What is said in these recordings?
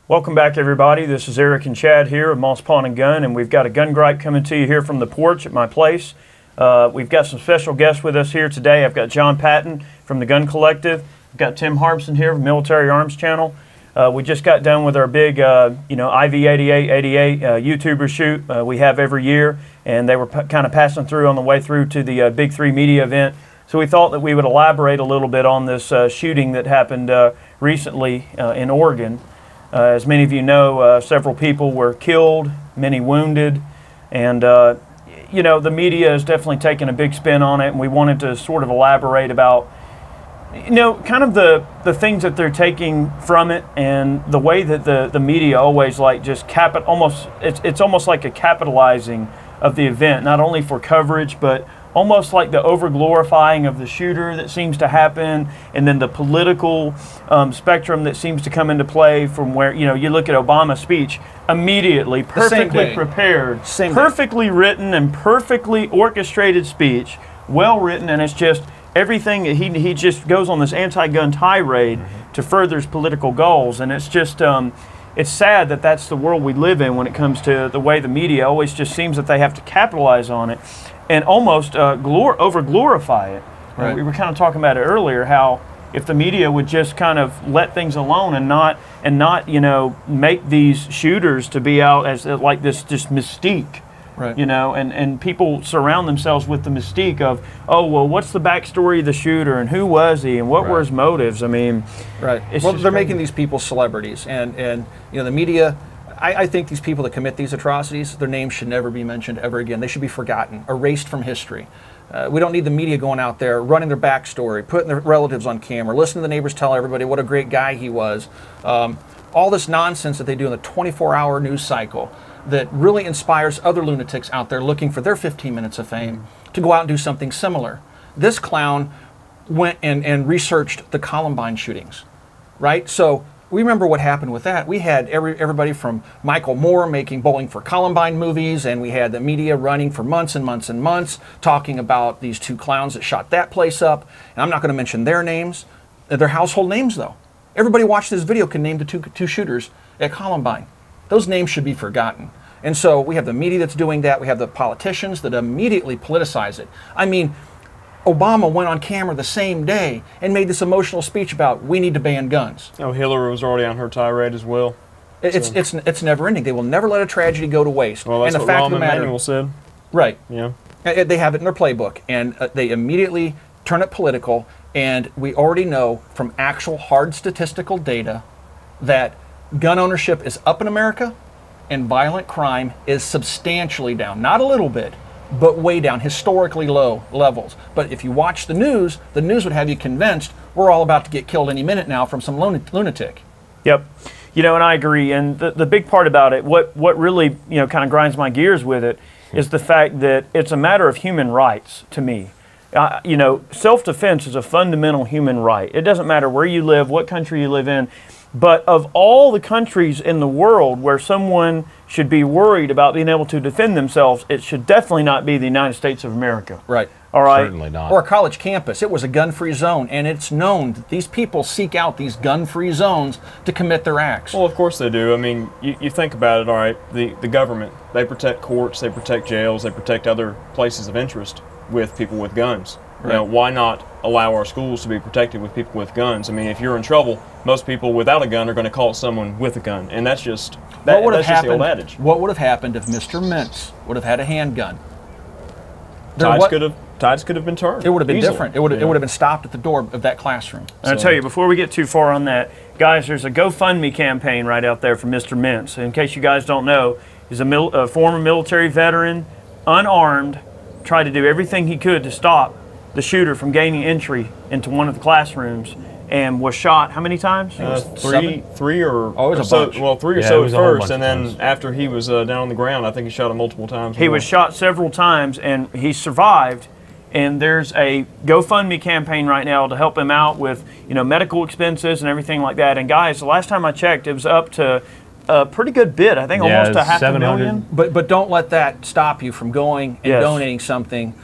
Welcome back, everybody. This is Eric and Chad here at Moss Pawn and Gun, and we've got a gun gripe coming to you here from the porch at my place. We've got some special guests with us here today. I've got John Patton from the Gun Collective. I've got Tim Harbson here from Military Arms Channel. We just got done with our big, IV8888 YouTuber shoot we have every year, and they were kind of passing through on the way through to the Big 3 media event. So we thought that we would elaborate a little bit on this shooting that happened recently in Oregon. As many of you know, several people were killed, many wounded, and the media has definitely taken a big spin on it, and we wanted to sort of elaborate about kind of the things that they're taking from it, and the way that the media always like just it's almost like a capitalizing of the event, not only for coverage, but almost like the over-glorifying of the shooter that seems to happen, and then the political spectrum that seems to come into play from where, you look at Obama's speech, immediately, perfectly prepared, perfectly written and perfectly orchestrated speech, well written, and it's just everything, he just goes on this anti-gun tirade to further his political goals, and it's just, it's sad that that's the world we live in when it comes to the way the media always just seems that they have to capitalize on it and almost over-glorify it. Right. We were kind of talking about it earlier, how if the media would just kind of let things alone and not make these shooters to be out as like this just mystique. Right. And people surround themselves with the mystique of, oh, well, what's the backstory of the shooter, and who was he, and what were his motives? I mean, well, they're making these people celebrities, and the media. I think these people that commit these atrocities, their names should never be mentioned ever again. They should be forgotten, erased from history. We don't need the media going out there, running their backstory, putting their relatives on camera, listening to the neighbors tell everybody what a great guy he was. All this nonsense that they do in the 24-hour news cycle that really inspires other lunatics out there looking for their 15 minutes of fame to go out and do something similar. This clown went and researched the Columbine shootings, right? So we remember what happened with that. We had everybody from Michael Moore making Bowling for Columbine movies, and we had the media running for months and months and months talking about these two clowns that shot that place up. And I'm not going to mention their names. They're household names, though. Everybody watched this video can name the two shooters at Columbine. Those names should be forgotten. And so we have the media that's doing that. We have the politicians that immediately politicize it. I mean, Obama went on camera the same day and made this emotional speech about we need to ban guns. Oh, Hillary was already on her tirade as well. It's never ending. They will never let a tragedy go to waste. Well, that's what Rahm Emanuel said. Right. Yeah. They have it in their playbook, and they immediately turn it political. And we already know from actual hard statistical data that gun ownership is up in America, and violent crime is substantially down. Not a little bit, but way down, historically low levels. But if you watch the news would have you convinced we're all about to get killed any minute now from some lunatic. Yep. And I agree. And the big part about it, what really, kind of grinds my gears with it, is the fact that it's a matter of human rights to me. Self-defense is a fundamental human right. It doesn't matter where you live, what country you live in. But of all the countries in the world where someone should be worried about being able to defend themselves, it should definitely not be the United States of America. Right. All right. Certainly not. Or a college campus. It was a gun-free zone, and it's known that these people seek out these gun-free zones to commit their acts. Well, of course they do. I mean, you think about it, all right, the government, they protect courts, they protect jails, they protect other places of interest with people with guns. Right. Why not allow our schools to be protected with people with guns? I mean, if you're in trouble, most people without a gun are going to call someone with a gun, and that's just the old adage. What would have happened if Mr. Mintz would have had a handgun? Tides could have been turned. It would have been different. It would have been stopped at the door of that classroom. And I'll tell you, before we get too far on that, guys, there's a GoFundMe campaign right out there for Mr. Mintz. In case you guys don't know, he's a former military veteran, unarmed, tried to do everything he could to stop the shooter from gaining entry into one of the classrooms, and was shot how many times? Three or so. Well, three or so at first, and then after he was down on the ground, I think he shot him multiple times. He was shot several times, and he survived. And there's a GoFundMe campaign right now to help him out with medical expenses and everything like that. And guys, the last time I checked, it was up to a pretty good bid. I think almost a $500,000. But don't let that stop you from going and donating something.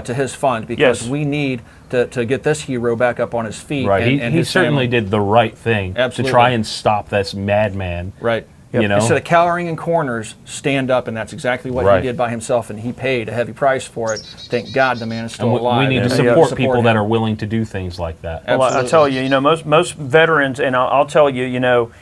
to his fund, because we need to get this hero back up on his feet. Right. And he certainly did the right thing to try and stop this madman. Right. You know? Instead of cowering in corners, stand up, and that's exactly what he did by himself, and he paid a heavy price for it. Thank God the man is still alive. We need to support people that are willing to do things like that. Well, I tell you, most veterans, and I'll tell you,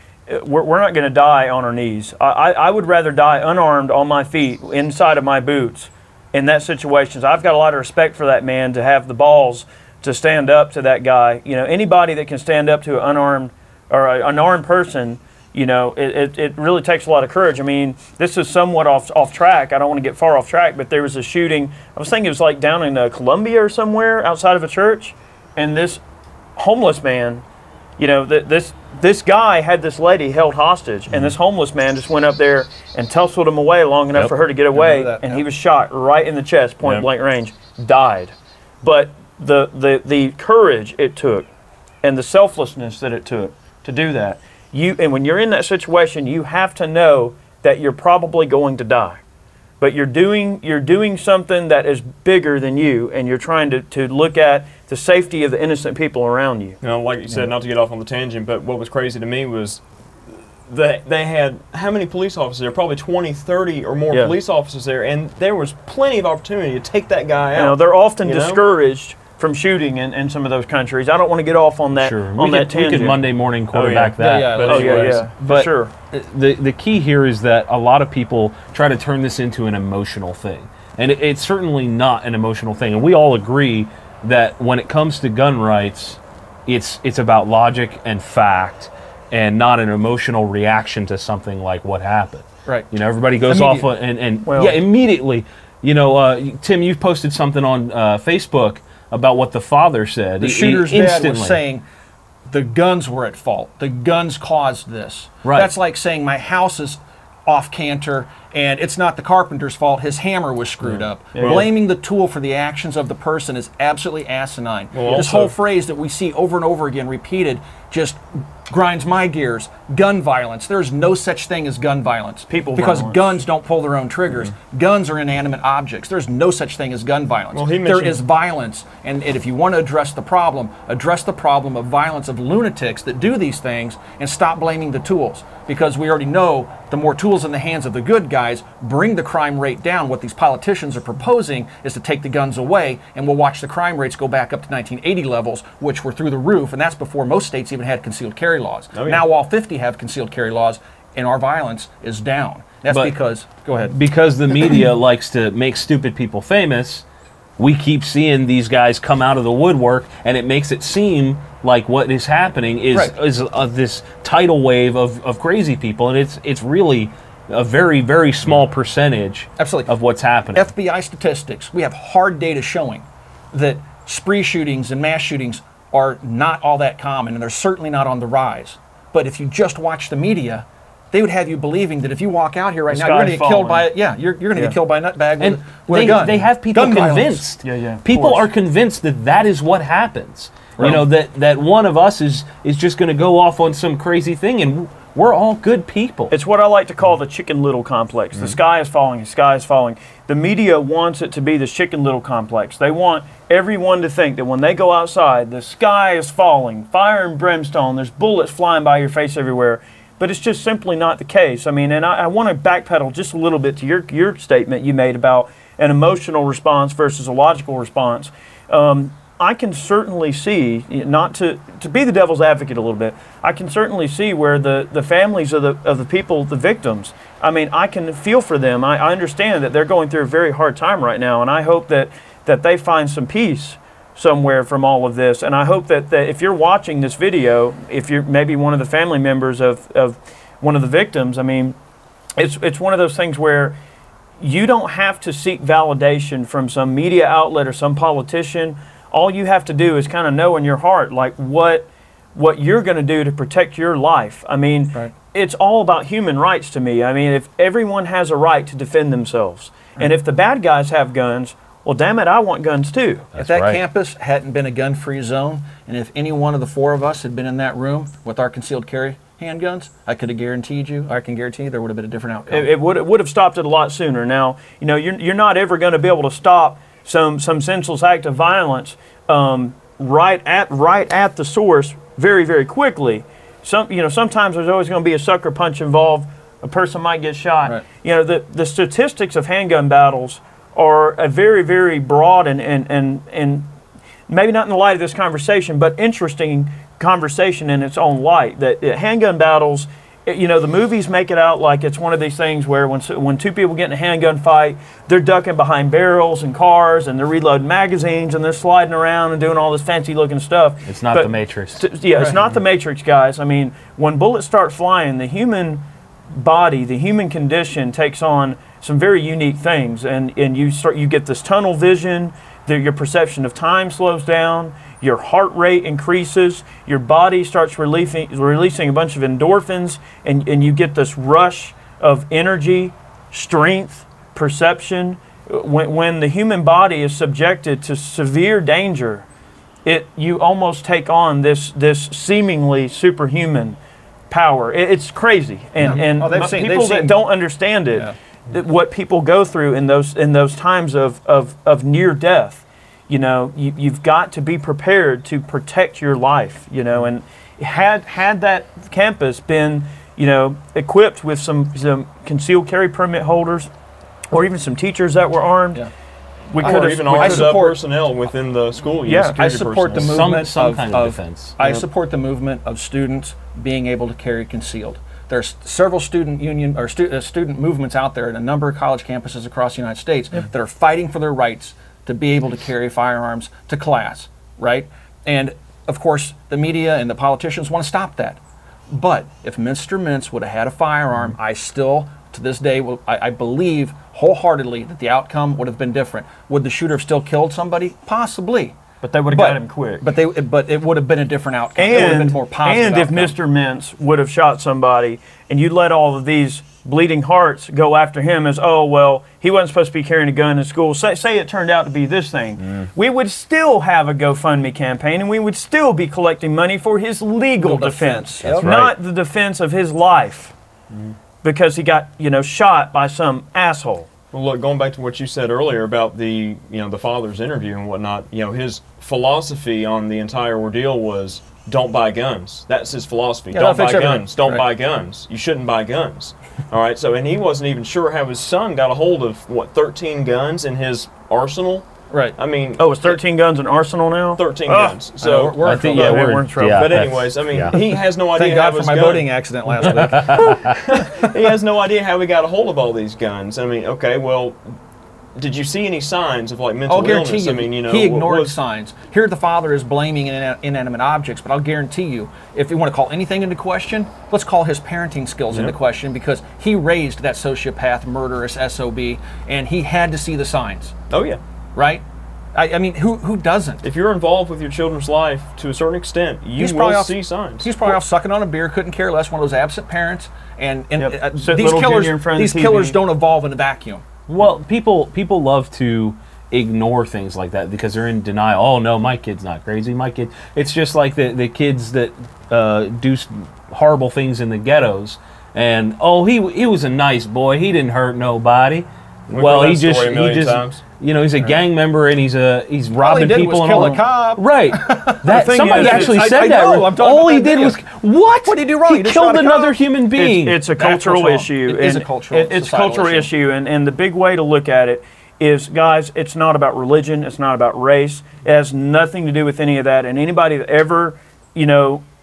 we're not going to die on our knees. I would rather die unarmed on my feet, inside of my boots, in that situation. So I've got a lot of respect for that man to have the balls to stand up to that guy. Anybody that can stand up to an unarmed or an armed person, it really takes a lot of courage. I mean, this is somewhat off track. I don't want to get far off track, but there was a shooting. I was thinking it was like down in Colombia or somewhere outside of a church, and this homeless man, this guy had this lady held hostage, and this homeless man just went up there and tussled him away long enough for her to get away, and he was shot right in the chest, point blank range, died. But the courage it took and the selflessness that it took to do that, and when you're in that situation, you have to know that you're probably going to die. But you're doing something that is bigger than you, and you're trying to look at the safety of the innocent people around you. Like you said, not to get off on the tangent, but what was crazy to me was that they had how many police officers there? Probably 20, 30 or more police officers there, and there was plenty of opportunity to take that guy out. They're often discouraged from shooting in some of those countries. I don't want to get off on that tangent. We could Monday morning quarterback that. But sure. The key here is that a lot of people try to turn this into an emotional thing. And it's certainly not an emotional thing. And we all agree that when it comes to gun rights, it's about logic and fact and not an emotional reaction to something like what happened. Right. Everybody goes off immediately. Tim, you've posted something on Facebook about what the father said. The shooter's dad was saying the guns were at fault. The guns caused this. Right. That's like saying my house is off canter and it's not the carpenter's fault. His hammer was screwed up. Blaming the tool for the actions of the person is absolutely asinine. This whole phrase that we see over and over again repeated just grinds my gears. Gun violence. There's no such thing as gun violence. Because guns don't pull their own triggers. Guns are inanimate objects. There's no such thing as gun violence. There is violence. And if you want to address the problem of violence of lunatics that do these things, and stop blaming the tools. Because we already know the more tools in the hands of the good guys bring the crime rate down. What these politicians are proposing is to take the guns away, and we'll watch the crime rates go back up to 1980 levels, which were through the roof, and that's before most states even had concealed carry laws. Now all 50 have concealed carry laws, and our violence is down. That's because, go ahead. Because the media likes to make stupid people famous, we keep seeing these guys come out of the woodwork, and it makes it seem like what is happening is this tidal wave of crazy people, and it's really a very, very small percentage of what's happening. FBI statistics, we have hard data showing that spree shootings and mass shootings are not all that common, and they're certainly not on the rise. But if you just watch the media, they would have you believing that if you walk out here right now, you're going to get killed by you're going to get killed by a nutbag with a gun. They have people convinced. People are convinced that is what happens. That one of us is just going to go off on some crazy thing, and we're all good people. It's what I like to call the Chicken Little complex. The sky is falling, the sky is falling. The media wants it to be the Chicken Little complex. They want everyone to think that when they go outside, the sky is falling, fire and brimstone, there's bullets flying by your face everywhere. But it's just simply not the case. I mean, and I want to backpedal just a little bit to your statement you made about an emotional response versus a logical response. I can certainly see, not to be the devil's advocate a little bit, I can certainly see where the families of the people, the victims, I mean, I can feel for them. I understand that they're going through a very hard time right now, and I hope that they find some peace somewhere from all of this. And I hope that if you're watching this video, if you're maybe one of the family members of one of the victims, I mean, it's one of those things where you don't have to seek validation from some media outlet or some politician. All you have to do is kind of know in your heart, like, what you're going to do to protect your life. I mean, it's all about human rights to me. I mean, if everyone has a right to defend themselves, and if the bad guys have guns, well, damn it, I want guns too. If that campus hadn't been a gun-free zone, and if any one of the four of us had been in that room with our concealed carry handguns, I can guarantee you there would have been a different outcome. It would have stopped it a lot sooner. Now, you're not ever going to be able to stop some senseless act of violence right at the source very, very quickly. Sometimes there's always going to be a sucker punch involved. A person might get shot. Right. The statistics of handgun battles are a very, very broad and maybe not in the light of this conversation, but interesting conversation in its own light. That handgun battles, the movies make it out like it's one of these things where when two people get in a handgun fight, they're ducking behind barrels and cars and they're reloading magazines and they're sliding around and doing all this fancy looking stuff. It's not the Matrix. It's not the Matrix, guys. I mean, when bullets start flying, the human body, the human condition takes on some very unique things, and you get this tunnel vision. Your perception of time slows down. Your heart rate increases. Your body starts releasing a bunch of endorphins, and you get this rush of energy, strength, perception. When the human body is subjected to severe danger, you almost take on this seemingly superhuman power. It's crazy, and people that don't understand it, what people go through in those times of near death. You've got to be prepared to protect your life. And had that campus been equipped with some concealed carry permit holders, or even some teachers that were armed. Yeah. We could even armed personnel within the school. I support the movement some kind of defense. I support the movement of students being able to carry concealed. There's several student movements out there in a number of college campuses across the United States that are fighting for their rights to be able to carry firearms to class, right? And of course, the media and the politicians want to stop that. But if Mr. Mintz would have had a firearm, I still, to this day, I believe wholeheartedly that the outcome would have been different. Would the shooter have still killed somebody? Possibly. But they would have got him quick. But it would have been a different outcome. It would have been more positive. And if Mr. Mintz would have shot somebody, and you let all of these bleeding hearts go after him as, oh, well, he wasn't supposed to be carrying a gun in school. Say it turned out to be this thing. We would still have a GoFundMe campaign, and we would still be collecting money for his legal defense. That's not the defense of his life because he got, shot by some asshole. Well, look, going back to what you said earlier about the father's interview and whatnot, his philosophy on the entire ordeal was don't buy guns. That's his philosophy. Don't buy guns. Don't buy guns. You shouldn't buy guns. All right. So, and he wasn't even sure how his son got a hold of 13 guns in his arsenal. Right. I mean, it's 13 guns in arsenal now. 13 guns. So we're in trouble. But anyways, I mean, he has no idea. Thank God for my boating accident last week. He has no idea how he got a hold of all these guns. I mean, okay, well, did you see any signs of mental I'll guarantee illness? You, I mean, he ignored signs. Here, the father is blaming inanimate objects, but I'll guarantee you, if you want to call anything into question, let's call his parenting skills into question, because he raised that sociopath, murderous SOB, and he had to see the signs. Oh yeah. Right? I mean, who doesn't? If you're involved with your children's life to a certain extent, you will see signs. He's probably off sucking on a beer, couldn't care less, one of those absent parents. And these killers don't evolve in a vacuum. Well, people love to ignore things like that because they're in denial. Oh no, my kid's not crazy. My kid. It's just like the kids that do horrible things in the ghettos. And he was a nice boy. He didn't hurt nobody. He just he's a gang member and he's robbing people and all. All he did was kill a cop. Right. Somebody actually said that. All he did was what? What did he do wrong? He killed another human being. It's a cultural issue. It is a cultural issue, and the big way to look at it is, guys, it's not about religion. It's not about race. It has nothing to do with any of that. And anybody that ever,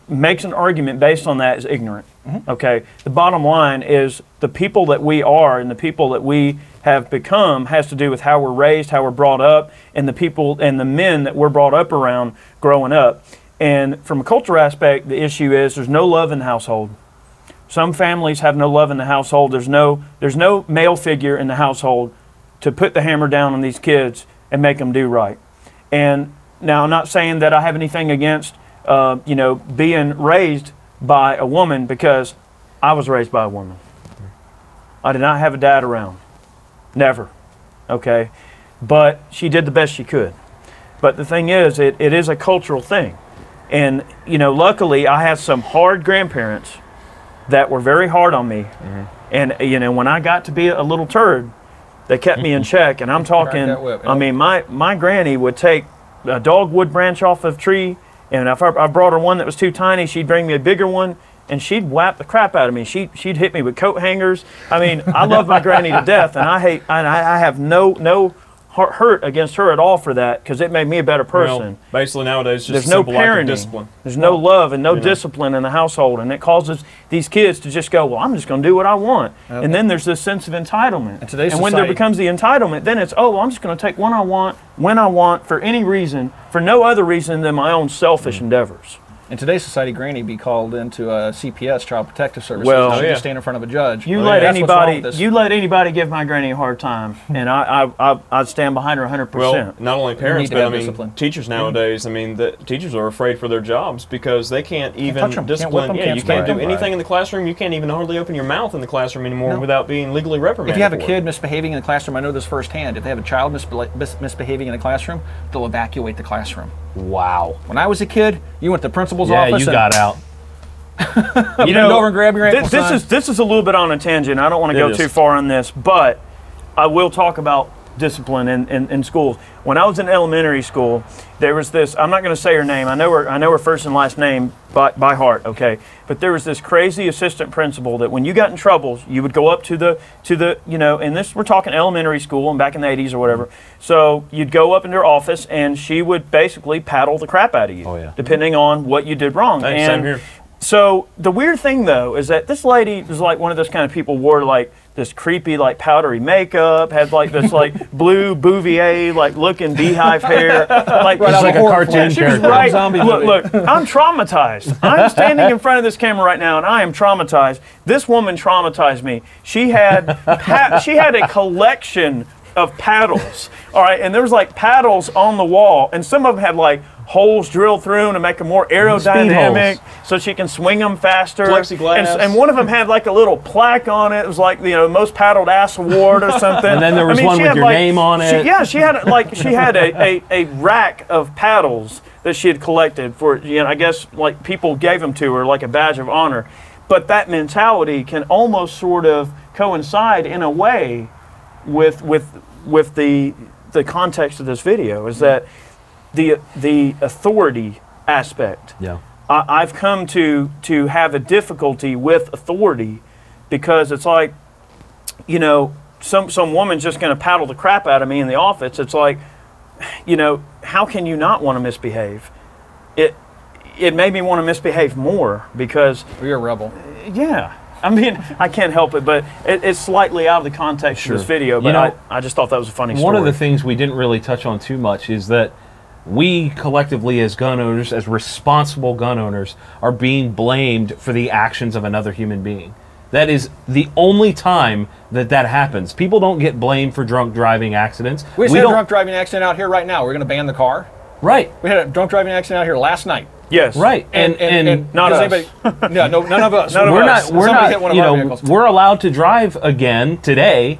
makes an argument based on that is ignorant. Okay. The bottom line is the people that we are and the people that we have become has to do with how we're raised, how we're brought up, and the people and the men that we're brought up around growing up. And from a cultural aspect, the issue is there's no love in the household. Some families have no love in the household. There's no male figure in the household to put the hammer down on these kids and make them do right. And now I'm not saying that I have anything against being raised by a woman, because I was raised by a woman. I did not have a dad around. Never. Okay? But she did the best she could. But the thing is, it is a cultural thing. And, luckily I had some hard grandparents that were very hard on me. And, when I got to be a little turd, They kept me in check, and I'm talking. that whip, yeah. I mean, my granny would take a dogwood branch off of a tree, and if I brought her one that was too tiny, she'd bring me a bigger one, and she'd whap the crap out of me. She'd hit me with coat hangers. I mean, I love my granny to death, and I have no hurt against her at all for that, because it made me a better person. Well, basically nowadays, just There's a no simple lack of parenting. discipline. There's no love and no discipline in the household, and it causes these kids to just go, well, I'm just going to do what I want. And then there's this sense of entitlement. And when there becomes the entitlement, then it's, oh, well, I'm just going to take what I want, when I want, for any reason, for no other reason than my own selfish endeavors. In today's society, Granny be called into CPS, Child Protective Services. Well, she just stand in front of a judge. You let anybody give my granny a hard time, and I'd stand behind her 100%. Well, not only parents, to but have I mean, discipline. teachers nowadays. I mean, the teachers are afraid for their jobs because they can't even touch 'em, can't whip discipline. 'em, Yeah, can't you can't spank do 'em. anything in the classroom. You can't even hardly open your mouth in the classroom anymore without being legally reprimanded. If you have a for it. kid misbehaving in the classroom, I know this firsthand. If they have a child misbehaving in the classroom, they'll evacuate the classroom. Wow. When I was a kid, you went to the principal's Yeah, office. you got out. You bend over and grab your ankle. This is a little bit on a tangent. I don't want to go too far on this, but I will talk about discipline in schools. When I was in elementary school, there was this. I'm not going to say her name. I know her first and last name by heart. Okay, but there was this crazy assistant principal that when you got in trouble, you would go up to the and this, we're talking elementary school and back in the 80s or whatever. So you'd go up in her office and she would basically paddle the crap out of you, depending on what you did wrong. Hey, same here. So the weird thing though is that this lady was like one of those kind of people, wore like this creepy like powdery makeup, had like this like blue Bouvier like looking beehive hair, like like a cartoon she was character. right. Zombie Look, I'm traumatized. I'm standing in front of this camera right now, and I am traumatized. This woman traumatized me. She had a collection of paddles. All right, and there was like paddles on the wall, and some of them had like holes drilled through them to make them more aerodynamic, so she can swing them faster. Plexiglass. And one of them had like a little plaque on it. It was like most paddled ass award or something. And then there was one with your name on it. She had a rack of paddles that she had collected for, I guess like people gave them to her like a badge of honor. But that mentality can almost sort of coincide in a way with the context of this video, is that the authority aspect. Yeah. I've come to have a difficulty with authority, because it's like, some woman's just going to paddle the crap out of me in the office. It's like, how can you not want to misbehave? It made me want to misbehave more, because You're a rebel. yeah. I mean, I can't help it, but it's slightly out of the context of this video. But I just thought that was a funny story. One of the things we didn't really touch on too much is that we collectively, as gun owners, as responsible gun owners, are being blamed for the actions of another human being. That is the only time that happens. People don't get blamed for drunk driving accidents. We just had a drunk driving accident out here right now. We're going to ban the car. Right. We had a drunk driving accident out here last night. Yes. Right. And not us. No, none of us. None of us. We're Somebody hit one of our not, vehicles. we're allowed to drive again today,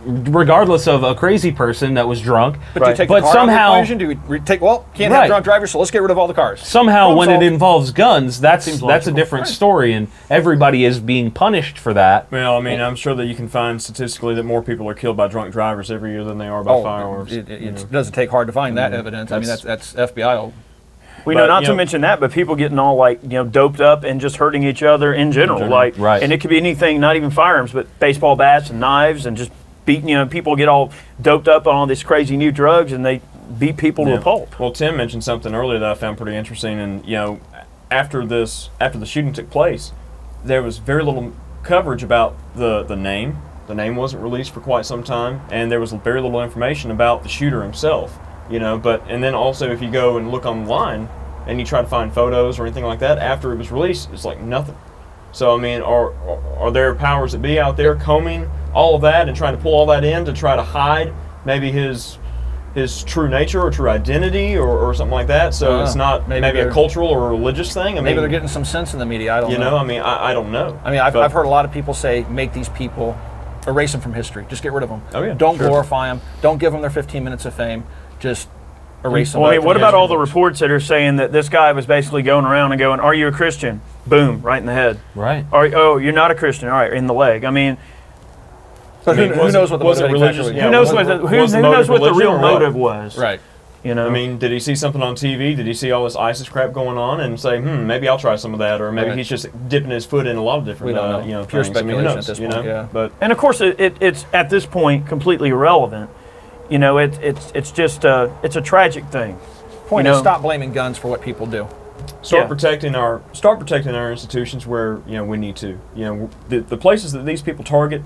regardless of a crazy person that was drunk. But do you take the car somehow, out of the equation? Do we take, can't have drunk drivers, so let's get rid of all the cars. somehow when it involves guns, that's a logical. different story, and everybody is being punished for that. Well, I mean, I'm sure that you can find statistically that more people are killed by drunk drivers every year than they are by firearms. It doesn't take hard to find that evidence. I mean, that's FBI. We know, not to mention that, but people getting all like doped up and just hurting each other in general, like, Right. and it could be anything, not even firearms, but baseball bats and knives, and just beating. People get all doped up on all these crazy new drugs, and they beat people to a pulp. Well, Tim mentioned something earlier that I found pretty interesting, and after the shooting took place, there was very little coverage about the name. The name wasn't released for quite some time, and there was very little information about the shooter himself. And then also if you go and look online and you try to find photos or anything like that after it was released, it's like nothing. So I mean, are there powers that be out there combing all of that and trying to pull all that in to try to hide maybe his true nature or true identity or something like that? So it's not maybe a cultural or religious thing. Maybe they're getting some sense in the media. I don't know. I mean, I don't know. I mean, I've heard a lot of people say, make these people, erase them from history. Just get rid of them. Oh, yeah, don't sure. glorify them. Don't give them their 15 minutes of fame. Just erase them. Well, I mean, what about all the reports that are saying that this guy was basically going around and going, "Are you a Christian?" Boom, right in the head. Right. Oh, you're not a Christian. All right, in the leg. I mean, But who knows what the was it motive religious? actually- Yeah, Who knows was- what the, was who the knows what the religion real or what? motive was? Right. You know. I mean, did he see something on TV? Did he see all this ISIS crap going on and say, maybe I'll try some of that, or maybe Right. he's just dipping his foot in a lot of different, We don't know. Pure things. I mean, who speculation knows, at this you point, know? yeah. But And of course, it's at this point completely irrelevant. You know, it's just it's a tragic thing. Point You is, know- stop blaming guns for what people do. start Yeah. protecting our institutions where we need to. You know, the places that these people target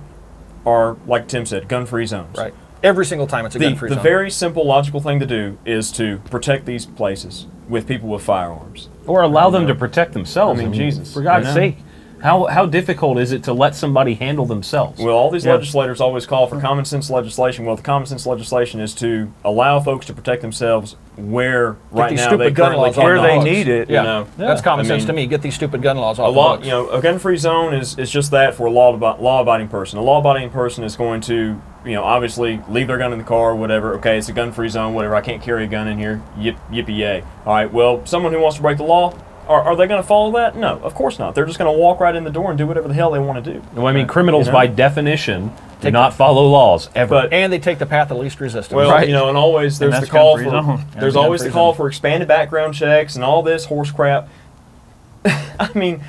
are, like Tim said, gun-free zones. Right. Every single time it's a gun-free The zone. very simple, logical thing to do is to protect these places with people with firearms. Or allow them to protect themselves. I mean, Jesus, For God's you know? sake. How difficult is it to let somebody handle themselves? Well, all these Yeah. legislators always call for common sense legislation. Well, the common sense legislation is to allow folks to protect themselves where right these now stupid they gun currently laws off Where the they books. need it. Yeah, You know? that's common I sense mean, to me. Get these stupid gun laws a off lot, the books. a gun-free zone is just that for a law-abiding person. A law-abiding person is going to, obviously leave their gun in the car, or whatever. Okay, it's a gun-free zone, whatever. I can't carry a gun in here. Yippee yay! All right. Well, someone who wants to break the law, are they going to follow that? No, of course not. They're just going to walk right in the door and do whatever the hell they want to do. Well, I mean, criminals You know? by definition do Take not follow laws ever. But And they take the path of least resistance. well, Right. and always there's And the that's call gun-free for zone. there's Yeah, always the gun-free call zone. for expanded background checks and all this horse crap. I mean,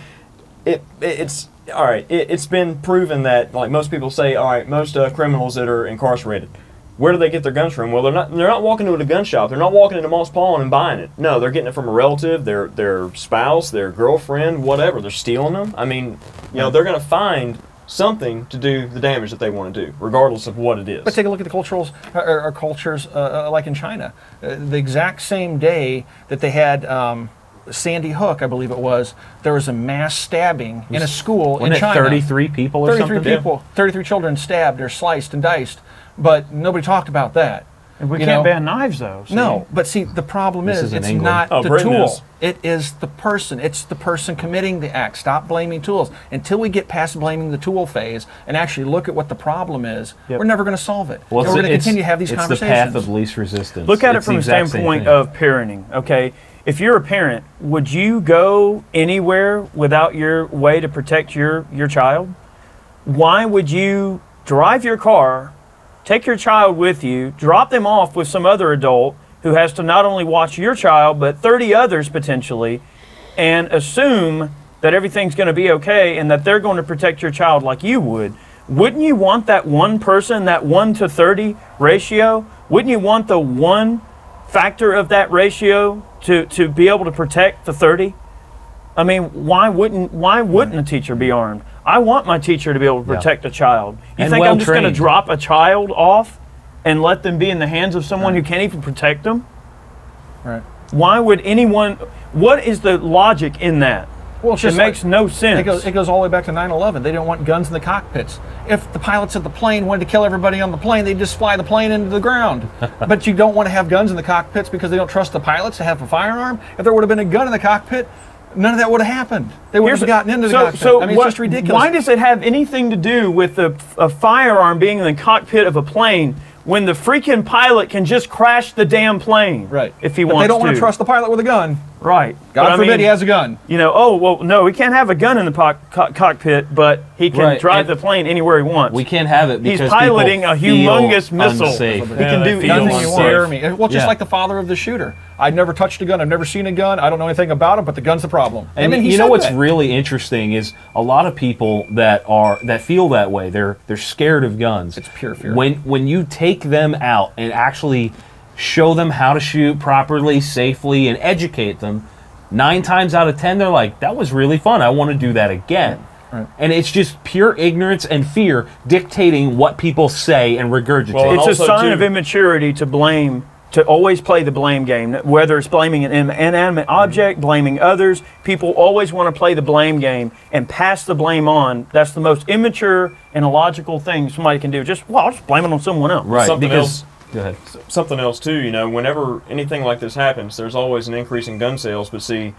it's all right. It's been proven that, like most people say, all right, most criminals that are incarcerated, where do they get their guns from? Well, they're not walking into a gun shop. They're not walking into Moss Pawn and buying it. No, they're getting it from a relative, their spouse, their girlfriend, whatever. They're stealing them. I mean, they're going to find something to do the damage that they want to do, regardless of what it is. But take a look at the cultures like in China. The exact same day that they had Sandy Hook, I believe it was, there was a mass stabbing in a school in Wasn't it China. 33 people or 33 something? people, 33 children stabbed or sliced and diced, but nobody talked about that. And we You can't know? ban knives, though. See? No, but see, the problem This is is in it's England. not Oh, the Britain tool. is. It is the person. It's the person committing the act. Stop blaming tools. Until we get past blaming the tool phase and actually look at what the problem is, Yep. we're never going to solve it. Well, and we're going to it's- continue to have these it's conversations. the path of least resistance. Look at it It's from the the exact same standpoint thing. of parenting, okay? If you're a parent, would you go anywhere without your way to protect your child? Why would you drive your car, take your child with you, drop them off with some other adult who has to not only watch your child, but 30 others potentially, and assume that everything's going to be okay and that they're going to protect your child like you would? Wouldn't you want that one person, that 1 to 30 ratio? Wouldn't you want the one factor of that ratio to be able to protect the 30? I mean, why wouldn't a teacher be armed? I want my teacher to be able to protect a child. You And think I'm just going to well-trained. drop a child off and let them be in the hands of someone who can't even protect them? Right. Why would anyone? What is the logic in that? Well, it's It just makes no sense. It goes all the way back to 9/11. They didn't want guns in the cockpits. If the pilots of the plane wanted to kill everybody on the plane, they'd just fly the plane into the ground. But you don't want to have guns in the cockpits because they don't trust the pilots to have a firearm. If there would have been a gun in the cockpit, none of that would have happened. They would have gotten into the cockpit. I mean, it's just ridiculous. Why does it have anything to do with a firearm being in the cockpit of a plane when the freaking pilot can just crash the damn plane? Right. If he But wants to. they don't want to trust the pilot with a gun. Right. God But I forbid mean, he has a gun. oh, well, no, he can't have a gun in the cockpit, but he can Right, drive and the plane anywhere he wants. We can't have it He's because piloting people a humongous feel missile. unsafe. He Yeah, can they do feel anything Nothing he scare wants. me. Well, just Yeah. like the father of the shooter. I've never touched a gun. I've never seen a gun. I don't know anything about it, but the gun's the problem. And he you know said what's that. really interesting is a lot of people that feel that way. They're scared of guns. It's pure fear. When you take them out and actually show them how to shoot properly, safely, and educate them, 9 times out of 10 they're like, "That was really fun. I want to do that again." Right. And it's just pure ignorance and fear dictating what people say and regurgitate. Well, It's a also, sign too- of immaturity to always play the blame game, whether it's blaming an inanimate object, blaming others. People always want to play the blame game and pass the blame on. That's the most immature and illogical thing somebody can do. I'll just blame it on someone else. right. Something Because else. go ahead. Something else too, whenever anything like this happens, there's always an increase in gun sales. But see,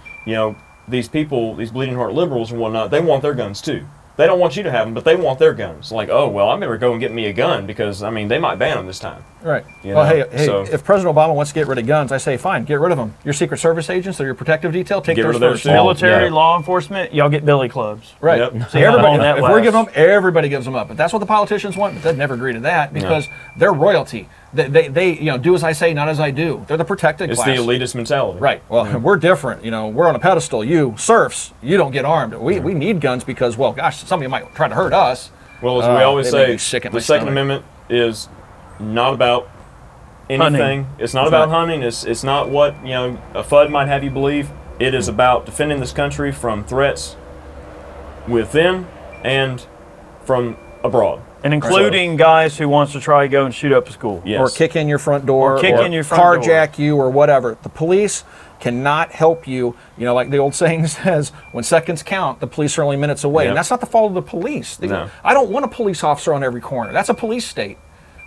these people, these bleeding heart liberals and whatnot, they want their guns too. They don't want you to have them, but they want their guns. Like, oh, well, I'm going to go and get me a gun because, I mean, they might ban them this time. Right. You well, know? hey, So- if President Obama wants to get rid of guns, I say, fine, get rid of them. Your Secret Service agents or your protective detail, take Get those rid of those first. too. Military, Yeah. law enforcement, y'all get billy clubs. Right. Yep. See, everybody, On that if we're last. giving them, everybody gives them up. But that's what the politicians want. But they'd never agree to that because they're royalty. They do as I say, not as I do. They're the protected It's class. the elitist mentality. Right. Well, we're different. We're on a pedestal. You serfs, you don't get armed. We need guns because, well, gosh, somebody might try to hurt us. Well, as we always they make say, me sick at my the Second stomach. Amendment is not about anything. Hunting. It's not about hunting. It's not what a FUD might have you believe. It is about defending this country from threats within and from abroad. And including guys who wants to try to go and shoot up a school. Yes. Or kick in your front door, Or kick in your front door. carjack you, or whatever. The police cannot help you. Like the old saying says, when seconds count, the police are only minutes away. Yep. And that's not the fault of the police. No. I don't want a police officer on every corner. That's a police state.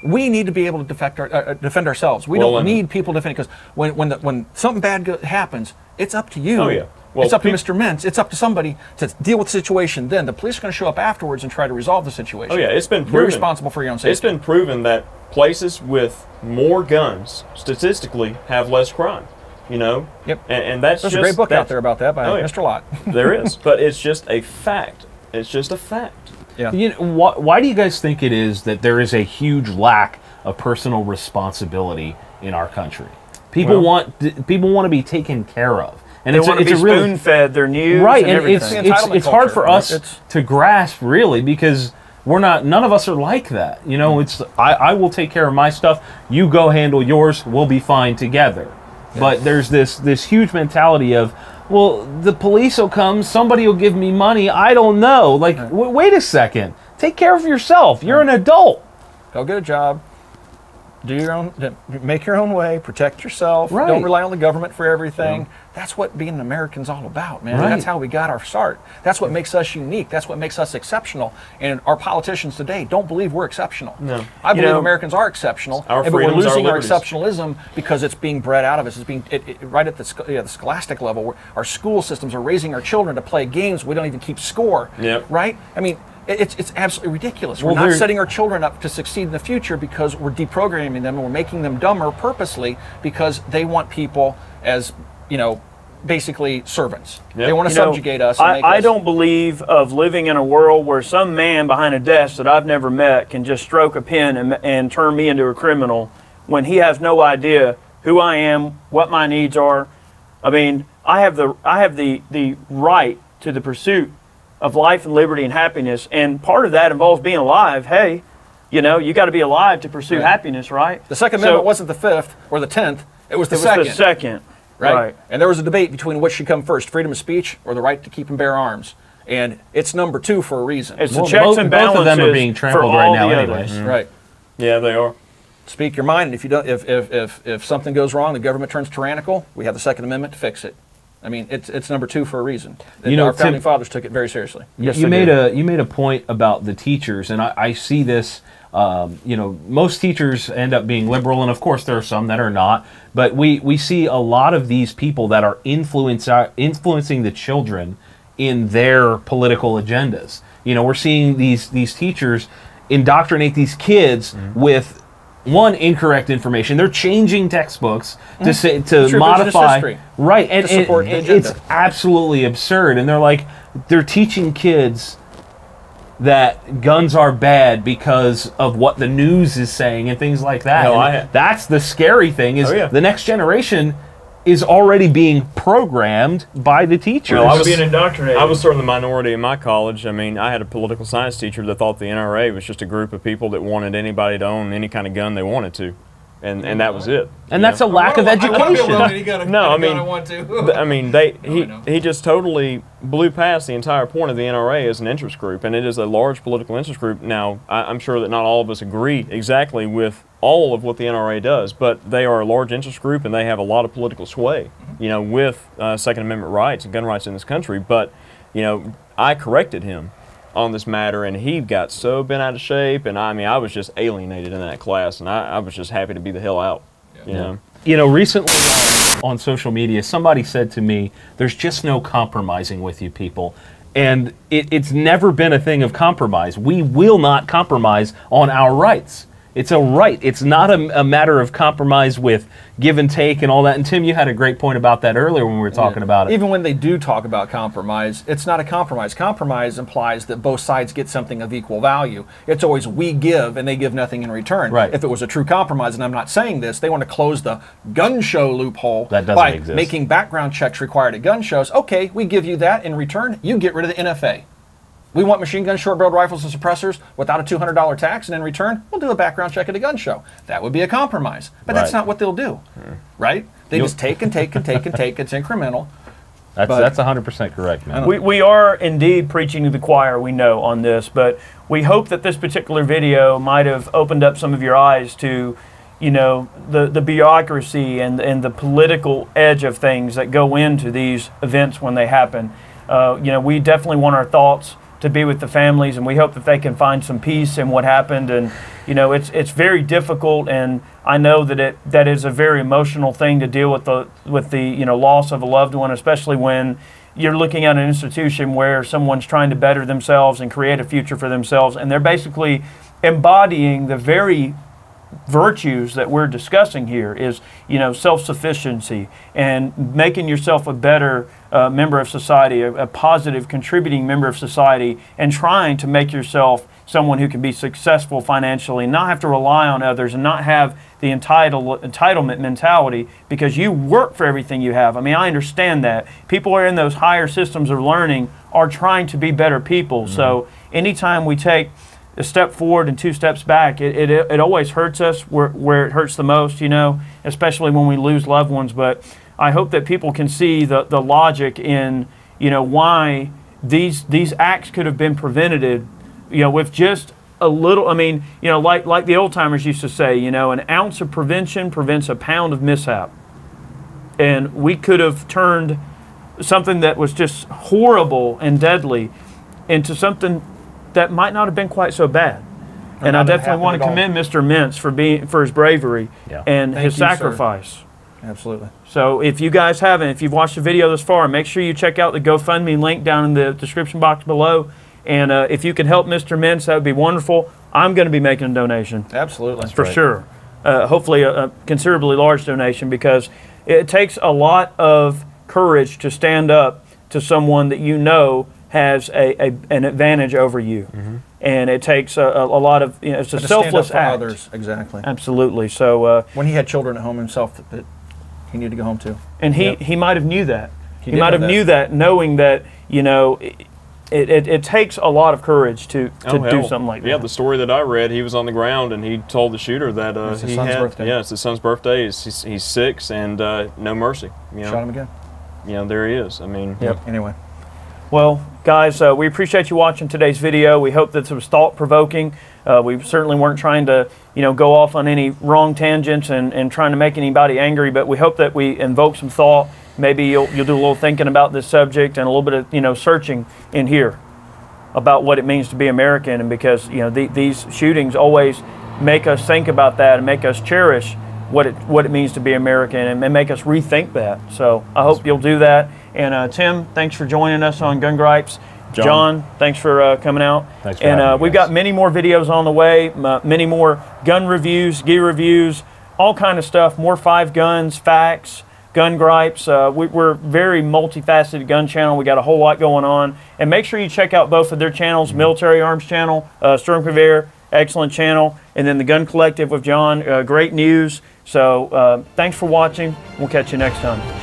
We need to be able to defend ourselves. We don't need people defending, because when something bad happens, it's up to you. Oh, yeah. Well, it's up to Mr. Mintz. It's up to somebody to deal with the situation. Then the police are going to show up afterwards and try to resolve the situation. Oh yeah, it's been proven. You're responsible for your own safety. It's been proven that places with more guns statistically have less crime. Yep. And that's There's just a great book out there about that by Mr. Lott. There is, but it's just a fact. It's just a fact. Yeah. Why do you guys think it is that there is a huge lack of personal responsibility in our country? People want to be taken care of, and They want to be spoon-fed their news right, and and everything. it's hard for us to grasp, really, because none of us are like that. It's I will take care of my stuff. You go handle yours. We'll be fine together. Yeah. But there's this huge mentality of, well, the police will come. Somebody will give me money. I don't know. Like, wait a second. Take care of yourself. You're an adult. Go get a job. Do your own. Make your own way. Protect yourself. Right. Don't rely on the government for everything. That's what being an American's all about, man. Right. That's how we got our start. That's what makes us unique. That's what makes us exceptional. And our politicians today don't believe we're exceptional. No. I believe Americans are exceptional. Our but we're freedoms, losing our our liberties. exceptionalism because it's being bred out of us. It's being right at the scholastic level. Where our school systems are raising our children to play games. We don't even keep score. Yep. Right? I mean, it's absolutely ridiculous. We're not setting our children up to succeed in the future because we're deprogramming them and we're making them dumber purposely because they want people as, basically servants. Yep. They want to subjugate us. And make I us, don't believe of living in a world where some man behind a desk that I've never met can just stroke a pen and turn me into a criminal when he has no idea who I am, what my needs are. I mean, I have the right to the pursuit of life and liberty and happiness, and part of that involves being alive. Hey, you got to be alive to pursue happiness, right? the Second Amendment wasn't the 5th or the 10th. It was the second. It was the second. Right? And there was a debate between what should come first, freedom of speech or the right to keep and bear arms. And it's number 2 for a reason. It's the checks and balances. Both of them are being trampled for right all now the anyways. others. Right. Yeah, they are. Speak your mind, and if you don't, if something goes wrong, the government turns tyrannical. We have the Second Amendment to fix it. I mean, it's number 2 for a reason. Our founding fathers took it very seriously. Yes, you made a point about the teachers, and I see this. Most teachers end up being liberal, and of course there are some that are not. But we see a lot of these people that are influencing the children in their political agendas. We're seeing these teachers indoctrinate these kids with incorrect information. They're changing textbooks to modify, right, and to support the agenda. It's absolutely absurd. And they're teaching kids that guns are bad because of what the news is saying and things like that. That's the scary thing is the next generation is already being programmed by the teachers. Well, I was being indoctrinated. I was sort of the minority in my college. I mean, I had a political science teacher that thought the NRA was just a group of people that wanted anybody to own any kind of gun they wanted to. And that was it. And that's a lack of education. No, I mean, he just totally blew past the entire point of the NRA as an interest group, and it is a large political interest group. Now, I'm sure that not all of us agree exactly with all of what the NRA does, but they are a large interest group, and they have a lot of political sway, with Second Amendment rights and gun rights in this country. But, I corrected him on this matter, and he got so bent out of shape, and I was just alienated in that class, and I was just happy to be the hell out. Recently on social media, somebody said to me, "There's just no compromising with you people." And it's never been a thing of compromise. We will not compromise on our rights. It's a right. It's not a matter of compromise with give and take and all that. And Tim, you had a great point about that earlier when we were talking about it. Even when they do talk about compromise, it's not a compromise. Compromise implies that both sides get something of equal value. It's always we give and they give nothing in return. Right. If it was a true compromise, and I'm not saying this, they want to close the gun show loophole that doesn't by exist. Making background checks required at gun shows. Okay, we give you that. In return, you get rid of the NFA. We want machine guns, short-barreled rifles, and suppressors without a $200 tax, and in return, we'll do a background check at a gun show. That would be a compromise. But that's not what they'll do, right? They just take and take and take and take. It's incremental. That's 100% correct, man. We are indeed preaching to the choir, we know, on this, but we hope that this particular video might have opened up some of your eyes to, you know, the bureaucracy and the political edge of things that go into these events when they happen. You know, we definitely want our thoughts to be with the families, and we hope that they can find some peace in what happened. And you know, it's very difficult, and I know that that is a very emotional thing to deal with the you know, loss of a loved one, especially when you're looking at an institution where someone's trying to better themselves and create a future for themselves, and they're basically embodying the very virtues that we're discussing here is, you know, self-sufficiency and making yourself a better member of society, a positive contributing member of society, and trying to make yourself someone who can be successful financially, not have to rely on others, and not have the entitlement mentality because you work for everything you have. I mean, I understand that. People who are in those higher systems of learning are trying to be better people. Mm-hmm. So anytime we take a step forward and 2 steps back, it always hurts us where it hurts the most, you know, especially when we lose loved ones. But I hope that people can see the logic in, you know, why these acts could have been prevented, you know, with just a little. I mean, you know, like the old timers used to say, you know, an ounce of prevention prevents a pound of mishap. And we could have turned something that was just horrible and deadly into something that might not have been quite so bad. And I definitely want to commend Mr. Mintz for his bravery and his sacrifice. Sir. Absolutely. So if you guys haven't, if you've watched the video this far, make sure you check out the GoFundMe link down in the description box below. And if you can help Mr. Mintz, that would be wonderful. I'm going to be making a donation. Absolutely. For sure. Hopefully a considerably large donation, because it takes a lot of courage to stand up to someone that you know has an advantage over you. Mm-hmm. And it takes a lot of, you know, it's a selfless stand up act. for others. Exactly. Absolutely. So when he had children at home himself that he needed to go home to. And he might have knew that. He might have knew that, knowing that, you know, it takes a lot of courage to do something like that. Yeah, the story that I read, he was on the ground and he told the shooter that it's his son's birthday. Yeah, it's his son's birthday. He's 6 and no mercy. You know? Shot him again. You know, there he is. I mean, Anyway. Well, guys, we appreciate you watching today's video. We hope that it was thought-provoking. We certainly weren't trying to, you know, go off on any wrong tangents and trying to make anybody angry, but we hope that we invoke some thought. Maybe you'll do a little thinking about this subject and a little bit of, you know, searching in here about what it means to be American. And because, you know, these shootings always make us think about that and make us cherish what it means to be American and make us rethink that. So I hope you'll do that. And Tim, thanks for joining us on Gun Gripes. John, thanks for coming out. Thanks for having me, we've got many more videos on the way, many more gun reviews, gear reviews, all kind of stuff, more 5 guns, facts, Gun Gripes. We're very multifaceted gun channel. We got a whole lot going on. And make sure you check out both of their channels, Military Arms channel, Sturmgewehr, excellent channel, and then the Gun Collective with John, great news. So thanks for watching. We'll catch you next time.